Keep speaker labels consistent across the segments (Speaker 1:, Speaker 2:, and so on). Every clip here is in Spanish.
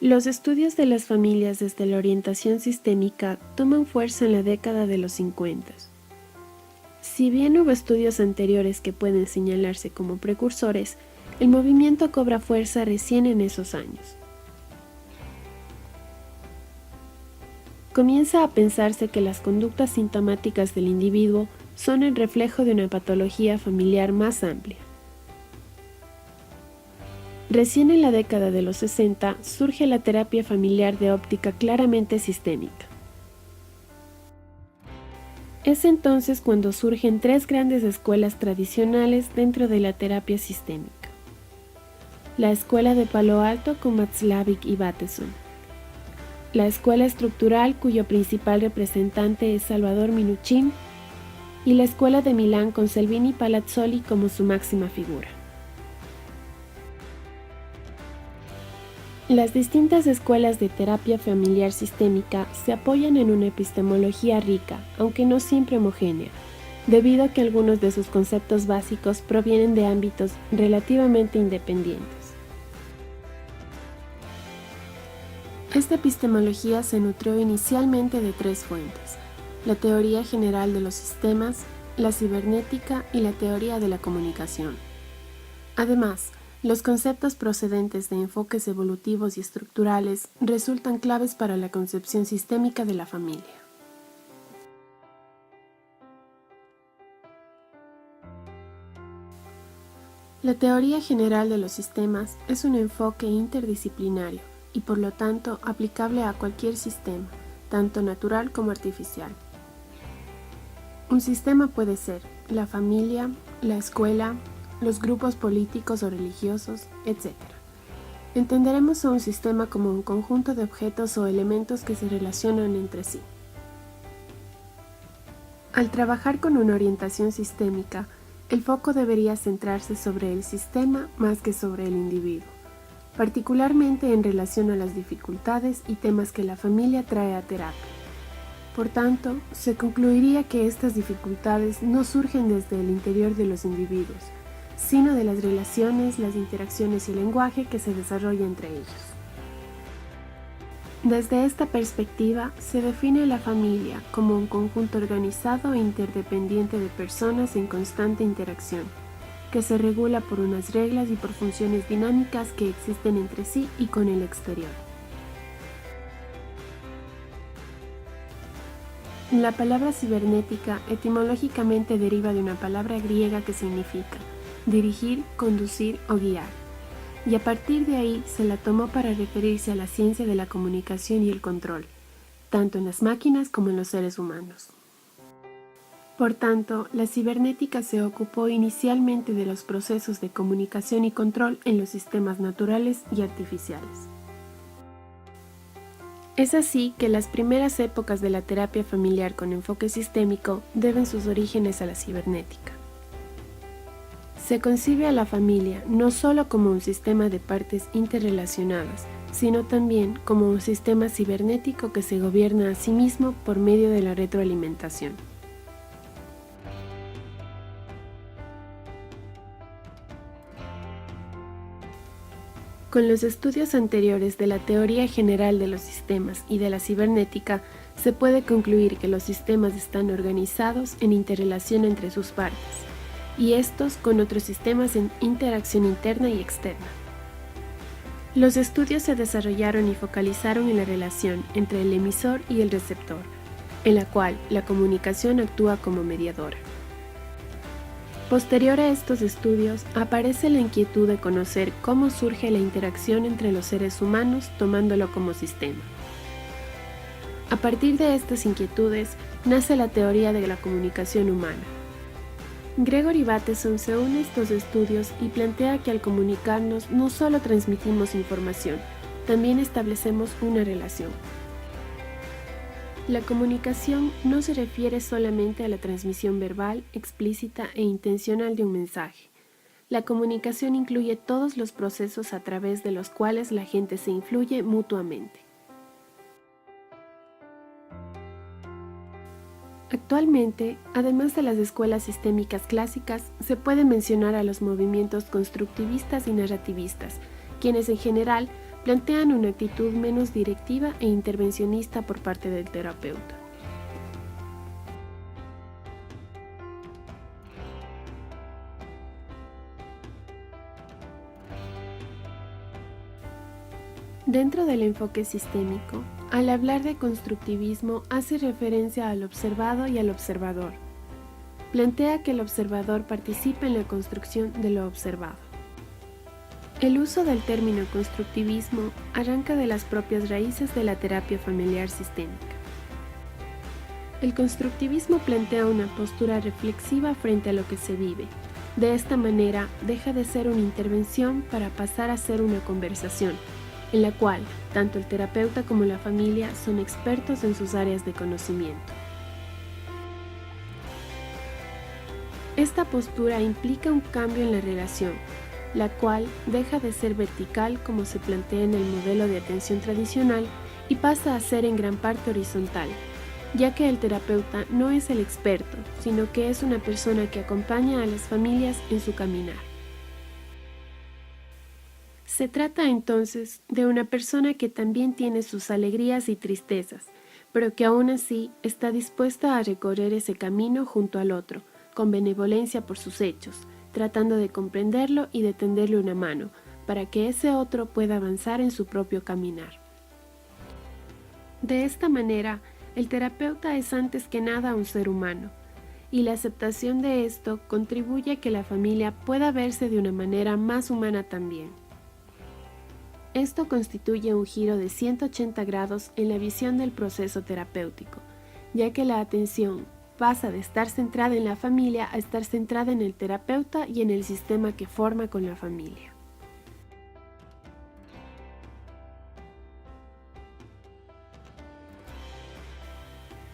Speaker 1: Los estudios de las familias desde la orientación sistémica toman fuerza en la década de los 50. Si bien hubo estudios anteriores que pueden señalarse como precursores, el movimiento cobra fuerza recién en esos años. Comienza a pensarse que las conductas sintomáticas del individuo son el reflejo de una patología familiar más amplia. Recién en la década de los 60 surge la terapia familiar de óptica claramente sistémica. Es entonces cuando surgen tres grandes escuelas tradicionales dentro de la terapia sistémica. La escuela de Palo Alto con Václavic y Bateson. La escuela estructural cuyo principal representante es Salvador Minuchin. Y la escuela de Milán con Salvini Palazzoli como su máxima figura. Las distintas escuelas de terapia familiar sistémica se apoyan en una epistemología rica, aunque no siempre homogénea, debido a que algunos de sus conceptos básicos provienen de ámbitos relativamente independientes. Esta epistemología se nutrió inicialmente de tres fuentes: la teoría general de los sistemas, la cibernética y la teoría de la comunicación. Además, los conceptos procedentes de enfoques evolutivos y estructurales resultan claves para la concepción sistémica de la familia. La teoría general de los sistemas es un enfoque interdisciplinario y por lo tanto aplicable a cualquier sistema, tanto natural como artificial. Un sistema puede ser la familia, la escuela, los grupos políticos o religiosos, etc. Entenderemos a un sistema como un conjunto de objetos o elementos que se relacionan entre sí. Al trabajar con una orientación sistémica, el foco debería centrarse sobre el sistema más que sobre el individuo, particularmente en relación a las dificultades y temas que la familia trae a terapia. Por tanto, se concluiría que estas dificultades no surgen desde el interior de los individuos, sino de las relaciones, las interacciones y el lenguaje que se desarrolla entre ellos. Desde esta perspectiva, se define la familia como un conjunto organizado e interdependiente de personas en constante interacción, que se regula por unas reglas y por funciones dinámicas que existen entre sí y con el exterior. La palabra cibernética etimológicamente deriva de una palabra griega que significa dirigir, conducir o guiar, y a partir de ahí se la tomó para referirse a la ciencia de la comunicación y el control, tanto en las máquinas como en los seres humanos. Por tanto, la cibernética se ocupó inicialmente de los procesos de comunicación y control en los sistemas naturales y artificiales. Es así que las primeras épocas de la terapia familiar con enfoque sistémico deben sus orígenes a la cibernética. Se concibe a la familia no solo como un sistema de partes interrelacionadas, sino también como un sistema cibernético que se gobierna a sí mismo por medio de la retroalimentación. Con los estudios anteriores de la teoría general de los sistemas y de la cibernética, se puede concluir que los sistemas están organizados en interrelación entre sus partes, y estos con otros sistemas en interacción interna y externa. Los estudios se desarrollaron y focalizaron en la relación entre el emisor y el receptor, en la cual la comunicación actúa como mediadora. Posterior a estos estudios, aparece la inquietud de conocer cómo surge la interacción entre los seres humanos tomándolo como sistema. A partir de estas inquietudes, nace la teoría de la comunicación humana. Gregory Bateson se une a estos estudios y plantea que al comunicarnos no solo transmitimos información, también establecemos una relación. La comunicación no se refiere solamente a la transmisión verbal, explícita e intencional de un mensaje. La comunicación incluye todos los procesos a través de los cuales la gente se influye mutuamente. Actualmente, además de las escuelas sistémicas clásicas, se puede mencionar a los movimientos constructivistas y narrativistas, quienes en general plantean una actitud menos directiva e intervencionista por parte del terapeuta. Dentro del enfoque sistémico, al hablar de constructivismo hace referencia al observado y al observador. Plantea que el observador participa en la construcción de lo observado. El uso del término constructivismo arranca de las propias raíces de la terapia familiar sistémica. El constructivismo plantea una postura reflexiva frente a lo que se vive. De esta manera, deja de ser una intervención para pasar a ser una conversación, en la cual tanto el terapeuta como la familia son expertos en sus áreas de conocimiento. Esta postura implica un cambio en la relación, la cual deja de ser vertical como se plantea en el modelo de atención tradicional y pasa a ser en gran parte horizontal, ya que el terapeuta no es el experto, sino que es una persona que acompaña a las familias en su caminar. Se trata entonces de una persona que también tiene sus alegrías y tristezas, pero que aún así está dispuesta a recorrer ese camino junto al otro, con benevolencia por sus hechos, tratando de comprenderlo y de tenderle una mano, para que ese otro pueda avanzar en su propio caminar. De esta manera, el terapeuta es antes que nada un ser humano, y la aceptación de esto contribuye a que la familia pueda verse de una manera más humana también. Esto constituye un giro de 180 grados en la visión del proceso terapéutico, ya que la atención pasa de estar centrada en la familia a estar centrada en el terapeuta y en el sistema que forma con la familia.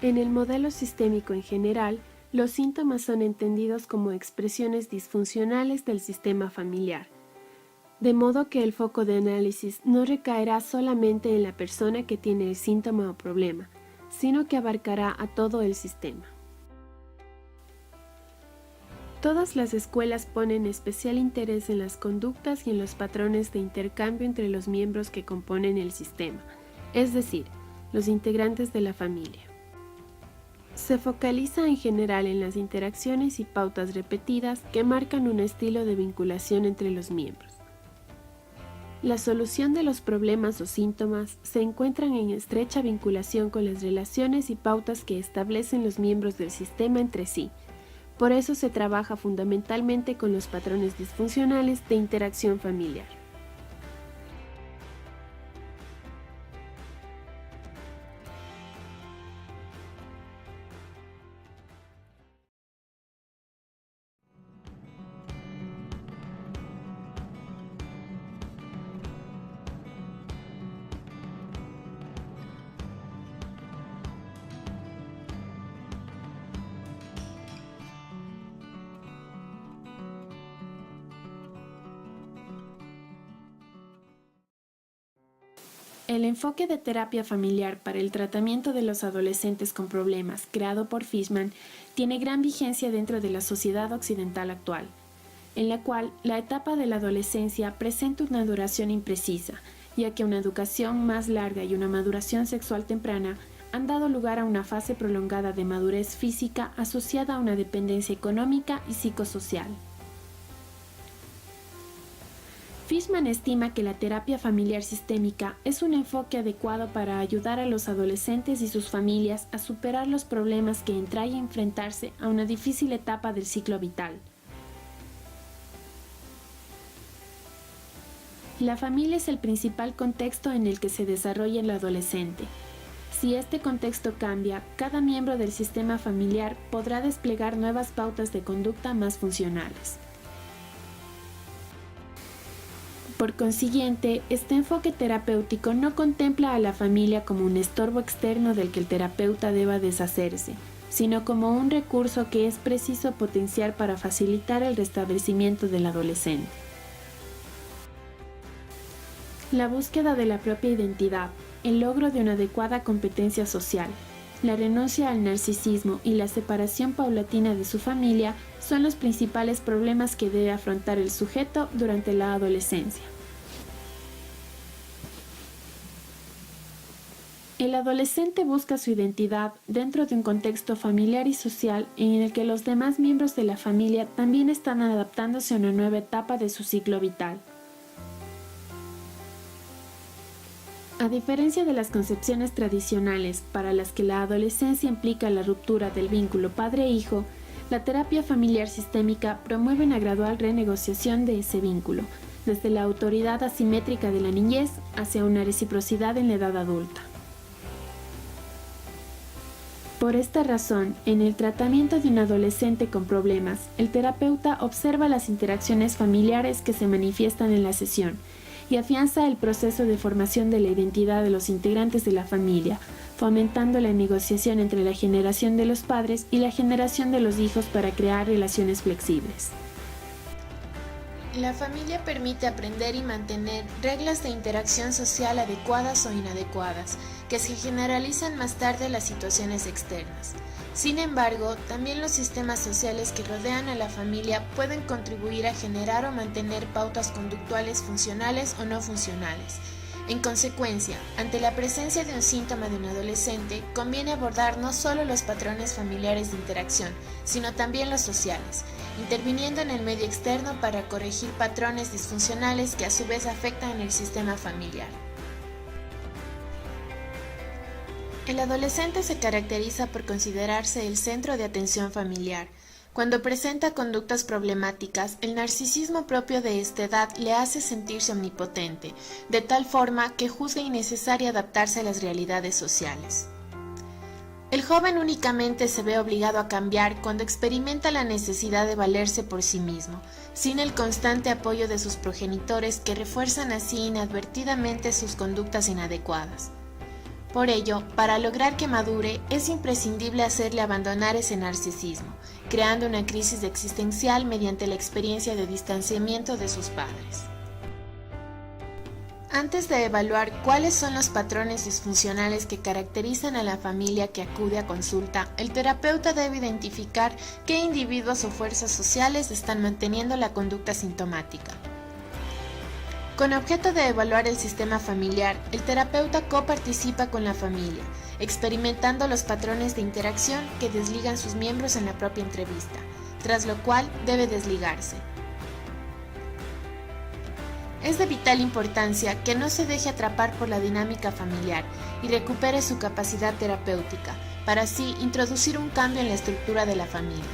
Speaker 1: En el modelo sistémico en general, los síntomas son entendidos como expresiones disfuncionales del sistema familiar, de modo que el foco de análisis no recaerá solamente en la persona que tiene el síntoma o problema, sino que abarcará a todo el sistema. Todas las escuelas ponen especial interés en las conductas y en los patrones de intercambio entre los miembros que componen el sistema, es decir, los integrantes de la familia. Se focaliza en general en las interacciones y pautas repetidas que marcan un estilo de vinculación entre los miembros. La solución de los problemas o síntomas se encuentran en estrecha vinculación con las relaciones y pautas que establecen los miembros del sistema entre sí. Por eso se trabaja fundamentalmente con los patrones disfuncionales de interacción familiar. El enfoque de terapia familiar para el tratamiento de los adolescentes con problemas, creado por Fishman, tiene gran vigencia dentro de la sociedad occidental actual, en la cual la etapa de la adolescencia presenta una duración imprecisa, ya que una educación más larga y una maduración sexual temprana han dado lugar a una fase prolongada de madurez física asociada a una dependencia económica y psicosocial. Fishman estima que la terapia familiar sistémica es un enfoque adecuado para ayudar a los adolescentes y sus familias a superar los problemas que entraña enfrentarse a una difícil etapa del ciclo vital. La familia es el principal contexto en el que se desarrolla el adolescente. Si este contexto cambia, cada miembro del sistema familiar podrá desplegar nuevas pautas de conducta más funcionales. Por consiguiente, este enfoque terapéutico no contempla a la familia como un estorbo externo del que el terapeuta deba deshacerse, sino como un recurso que es preciso potenciar para facilitar el restablecimiento del adolescente. La búsqueda de la propia identidad, el logro de una adecuada competencia social, la renuncia al narcisismo y la separación paulatina de su familia son los principales problemas que debe afrontar el sujeto durante la adolescencia. El adolescente busca su identidad dentro de un contexto familiar y social en el que los demás miembros de la familia también están adaptándose a una nueva etapa de su ciclo vital. A diferencia de las concepciones tradicionales para las que la adolescencia implica la ruptura del vínculo padre-hijo, la terapia familiar sistémica promueve una gradual renegociación de ese vínculo, desde la autoridad asimétrica de la niñez hacia una reciprocidad en la edad adulta. Por esta razón, en el tratamiento de un adolescente con problemas, el terapeuta observa las interacciones familiares que se manifiestan en la sesión y afianza el proceso de formación de la identidad de los integrantes de la familia, fomentando la negociación entre la generación de los padres y la generación de los hijos para crear relaciones flexibles.
Speaker 2: La familia permite aprender y mantener reglas de interacción social adecuadas o inadecuadas, que se generalizan más tarde a las situaciones externas. Sin embargo, también los sistemas sociales que rodean a la familia pueden contribuir a generar o mantener pautas conductuales funcionales o no funcionales. En consecuencia, ante la presencia de un síntoma de un adolescente, conviene abordar no solo los patrones familiares de interacción, sino también los sociales, interviniendo en el medio externo para corregir patrones disfuncionales que a su vez afectan el sistema familiar. El adolescente se caracteriza por considerarse el centro de atención familiar. Cuando presenta conductas problemáticas, el narcisismo propio de esta edad le hace sentirse omnipotente, de tal forma que juzga innecesario adaptarse a las realidades sociales. El joven únicamente se ve obligado a cambiar cuando experimenta la necesidad de valerse por sí mismo, sin el constante apoyo de sus progenitores que refuerzan así inadvertidamente sus conductas inadecuadas. Por ello, para lograr que madure, es imprescindible hacerle abandonar ese narcisismo, creando una crisis existencial mediante la experiencia de distanciamiento de sus padres. Antes de evaluar cuáles son los patrones disfuncionales que caracterizan a la familia que acude a consulta, el terapeuta debe identificar qué individuos o fuerzas sociales están manteniendo la conducta sintomática. Con objeto de evaluar el sistema familiar, el terapeuta coparticipa con la familia, experimentando los patrones de interacción que desligan sus miembros en la propia entrevista, tras lo cual debe desligarse. Es de vital importancia que no se deje atrapar por la dinámica familiar y recupere su capacidad terapéutica, para así introducir un cambio en la estructura de la familia.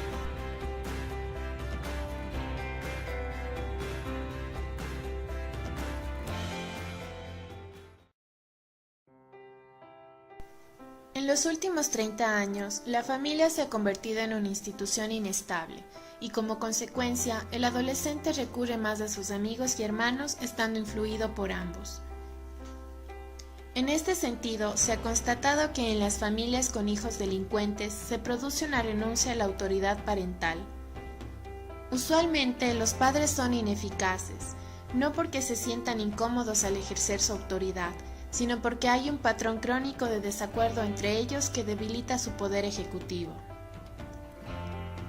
Speaker 2: En los últimos 30 años, la familia se ha convertido en una institución inestable y como consecuencia, el adolescente recurre más a sus amigos y hermanos estando influido por ambos. En este sentido, se ha constatado que en las familias con hijos delincuentes se produce una renuncia a la autoridad parental. Usualmente, los padres son ineficaces, no porque se sientan incómodos al ejercer su autoridad, sino porque hay un patrón crónico de desacuerdo entre ellos que debilita su poder ejecutivo.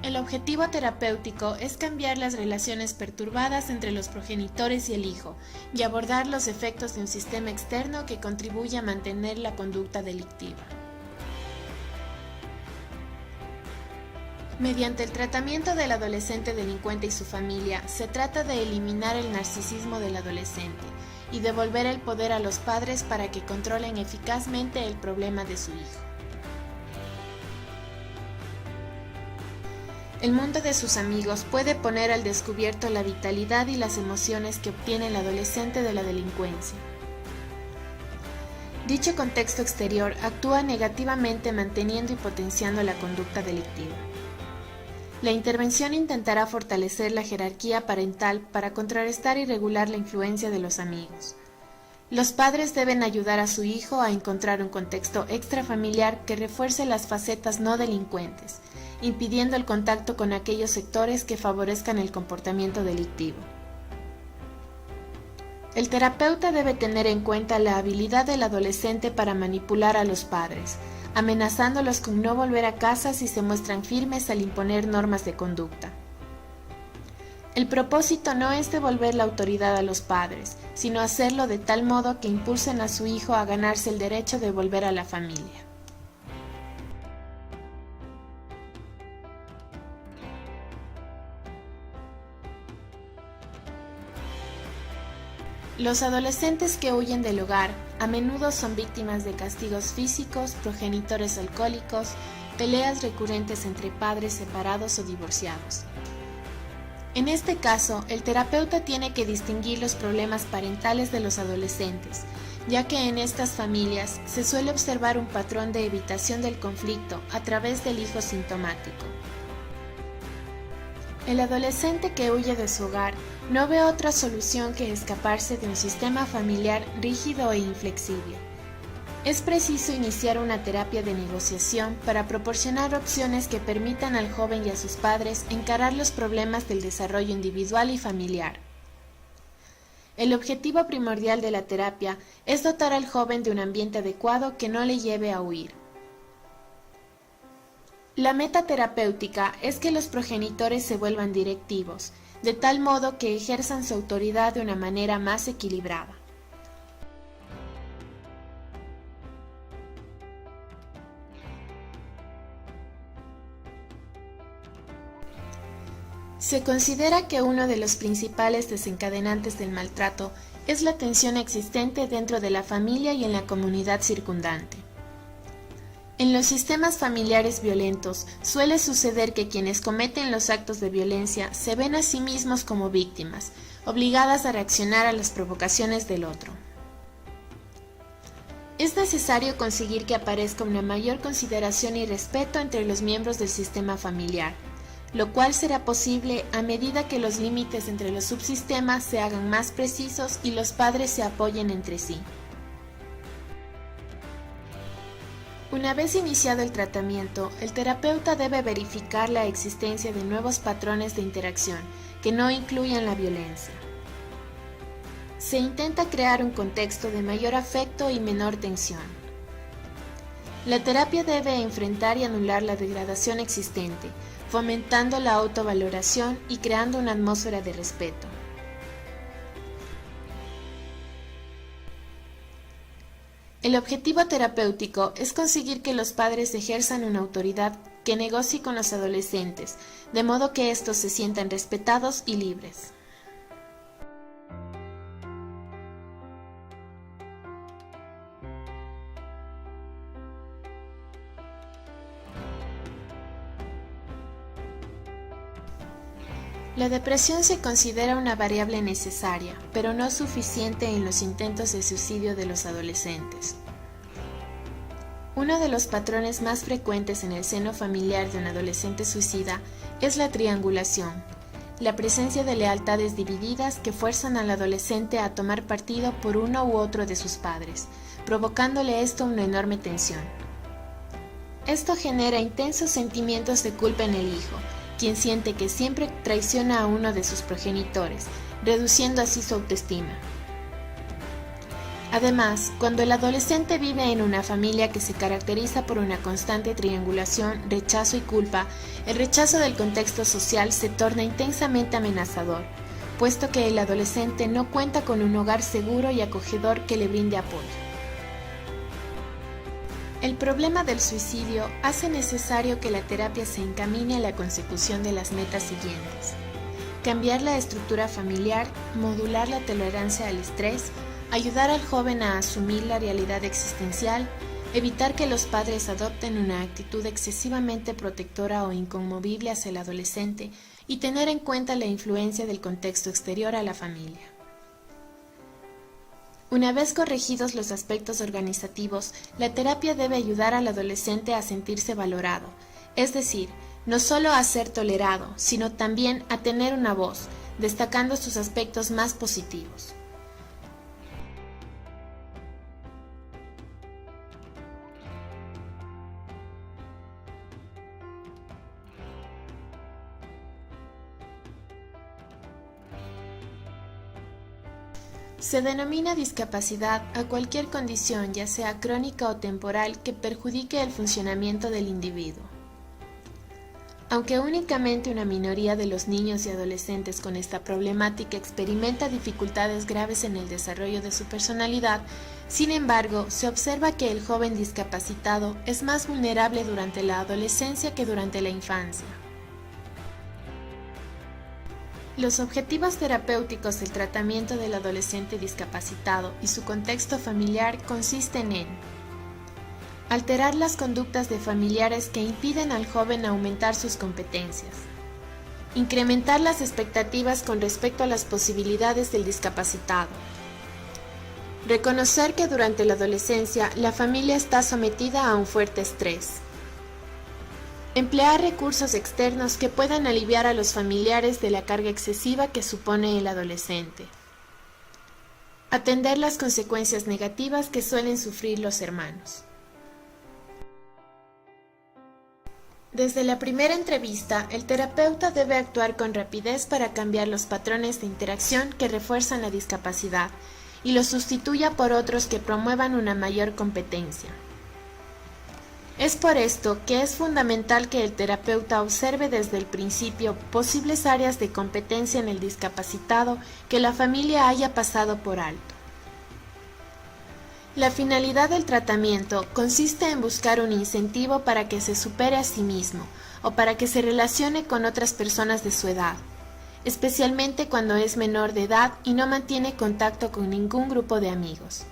Speaker 2: El objetivo terapéutico es cambiar las relaciones perturbadas entre los progenitores y el hijo y abordar los efectos de un sistema externo que contribuye a mantener la conducta delictiva. Mediante el tratamiento del adolescente delincuente y su familia, se trata de eliminar el narcisismo del adolescente y devolver el poder a los padres para que controlen eficazmente el problema de su hijo. El mundo de sus amigos puede poner al descubierto la vitalidad y las emociones que obtiene el adolescente de la delincuencia. Dicho contexto exterior actúa negativamente manteniendo y potenciando la conducta delictiva. La intervención intentará fortalecer la jerarquía parental para contrarrestar y regular la influencia de los amigos. Los padres deben ayudar a su hijo a encontrar un contexto extrafamiliar que refuerce las facetas no delincuentes, impidiendo el contacto con aquellos sectores que favorezcan el comportamiento delictivo. El terapeuta debe tener en cuenta la habilidad del adolescente para manipular a los padres, amenazándolos con no volver a casa si se muestran firmes al imponer normas de conducta. El propósito no es devolver la autoridad a los padres, sino hacerlo de tal modo que impulsen a su hijo a ganarse el derecho de volver a la familia. Los adolescentes que huyen del hogar a menudo son víctimas de castigos físicos, progenitores alcohólicos, peleas recurrentes entre padres separados o divorciados. En este caso, el terapeuta tiene que distinguir los problemas parentales de los adolescentes, ya que en estas familias se suele observar un patrón de evitación del conflicto a través del hijo sintomático. El adolescente que huye de su hogar no ve otra solución que escaparse de un sistema familiar rígido e inflexible. Es preciso iniciar una terapia de negociación para proporcionar opciones que permitan al joven y a sus padres encarar los problemas del desarrollo individual y familiar. El objetivo primordial de la terapia es dotar al joven de un ambiente adecuado que no le lleve a huir. La meta terapéutica es que los progenitores se vuelvan directivos, de tal modo que ejerzan su autoridad de una manera más equilibrada. Se considera que uno de los principales desencadenantes del maltrato es la tensión existente dentro de la familia y en la comunidad circundante. En los sistemas familiares violentos suele suceder que quienes cometen los actos de violencia se ven a sí mismos como víctimas, obligadas a reaccionar a las provocaciones del otro. Es necesario conseguir que aparezca una mayor consideración y respeto entre los miembros del sistema familiar, lo cual será posible a medida que los límites entre los subsistemas se hagan más precisos y los padres se apoyen entre sí. Una vez iniciado el tratamiento, el terapeuta debe verificar la existencia de nuevos patrones de interacción que no incluyan la violencia. Se intenta crear un contexto de mayor afecto y menor tensión. La terapia debe enfrentar y anular la degradación existente, fomentando la autovaloración y creando una atmósfera de respeto. El objetivo terapéutico es conseguir que los padres ejerzan una autoridad que negocie con los adolescentes, de modo que estos se sientan respetados y libres. La depresión se considera una variable necesaria, pero no suficiente en los intentos de suicidio de los adolescentes. Uno de los patrones más frecuentes en el seno familiar de un adolescente suicida es la triangulación, la presencia de lealtades divididas que fuerzan al adolescente a tomar partido por uno u otro de sus padres, provocándole esto una enorme tensión. Esto genera intensos sentimientos de culpa en el hijo, quien siente que siempre traiciona a uno de sus progenitores, reduciendo así su autoestima. Además, cuando el adolescente vive en una familia que se caracteriza por una constante triangulación, rechazo y culpa, el rechazo del contexto social se torna intensamente amenazador, puesto que el adolescente no cuenta con un hogar seguro y acogedor que le brinde apoyo. El problema del suicidio hace necesario que la terapia se encamine a la consecución de las metas siguientes: cambiar la estructura familiar, modular la tolerancia al estrés, ayudar al joven a asumir la realidad existencial, evitar que los padres adopten una actitud excesivamente protectora o inconmovible hacia el adolescente y tener en cuenta la influencia del contexto exterior a la familia. Una vez corregidos los aspectos organizativos, la terapia debe ayudar al adolescente a sentirse valorado, es decir, no solo a ser tolerado, sino también a tener una voz, destacando sus aspectos más positivos. Se denomina discapacidad a cualquier condición, ya sea crónica o temporal, que perjudique el funcionamiento del individuo. Aunque únicamente una minoría de los niños y adolescentes con esta problemática experimenta dificultades graves en el desarrollo de su personalidad, sin embargo, se observa que el joven discapacitado es más vulnerable durante la adolescencia que durante la infancia. Los objetivos terapéuticos del tratamiento del adolescente discapacitado y su contexto familiar consisten en alterar las conductas de familiares que impiden al joven aumentar sus competencias. Incrementar las expectativas con respecto a las posibilidades del discapacitado. Reconocer que durante la adolescencia la familia está sometida a un fuerte estrés. Emplear recursos externos que puedan aliviar a los familiares de la carga excesiva que supone el adolescente. Atender las consecuencias negativas que suelen sufrir los hermanos. Desde la primera entrevista, el terapeuta debe actuar con rapidez para cambiar los patrones de interacción que refuerzan la discapacidad y los sustituya por otros que promuevan una mayor competencia. Es por esto que es fundamental que el terapeuta observe desde el principio posibles áreas de competencia en el discapacitado que la familia haya pasado por alto. La finalidad del tratamiento consiste en buscar un incentivo para que se supere a sí mismo o para que se relacione con otras personas de su edad, especialmente cuando es menor de edad y no mantiene contacto con ningún grupo de amigos.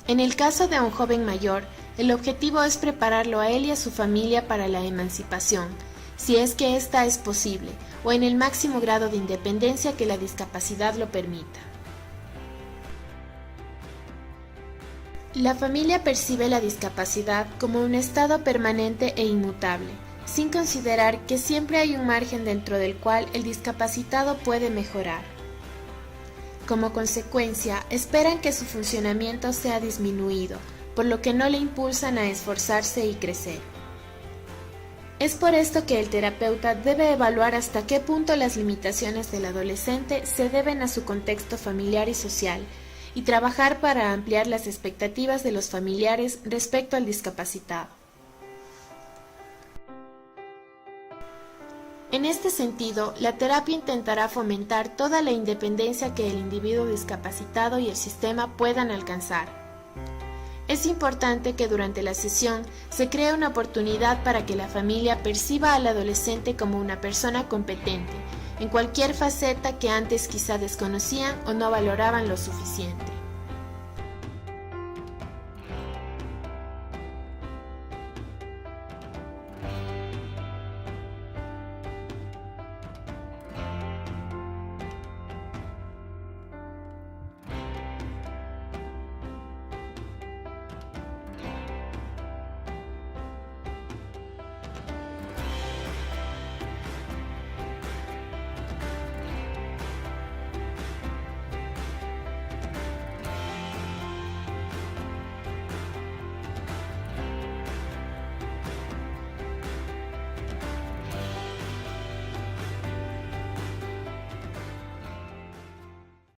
Speaker 2: En el caso de un joven mayor, el objetivo es prepararlo a él y a su familia para la emancipación, si es que ésta es posible, o en el máximo grado de independencia que la discapacidad lo permita. La familia percibe la discapacidad como un estado permanente e inmutable, sin considerar que siempre hay un margen dentro del cual el discapacitado puede mejorar. Como consecuencia, esperan que su funcionamiento sea disminuido, por lo que no le impulsan a esforzarse y crecer. Es por esto que el terapeuta debe evaluar hasta qué punto las limitaciones del adolescente se deben a su contexto familiar y social, y trabajar para ampliar las expectativas de los familiares respecto al discapacitado. En este sentido, la terapia intentará fomentar toda la independencia que el individuo discapacitado y el sistema puedan alcanzar. Es importante que durante la sesión se cree una oportunidad para que la familia perciba al adolescente como una persona competente, en cualquier faceta que antes quizá desconocían o no valoraban lo suficiente.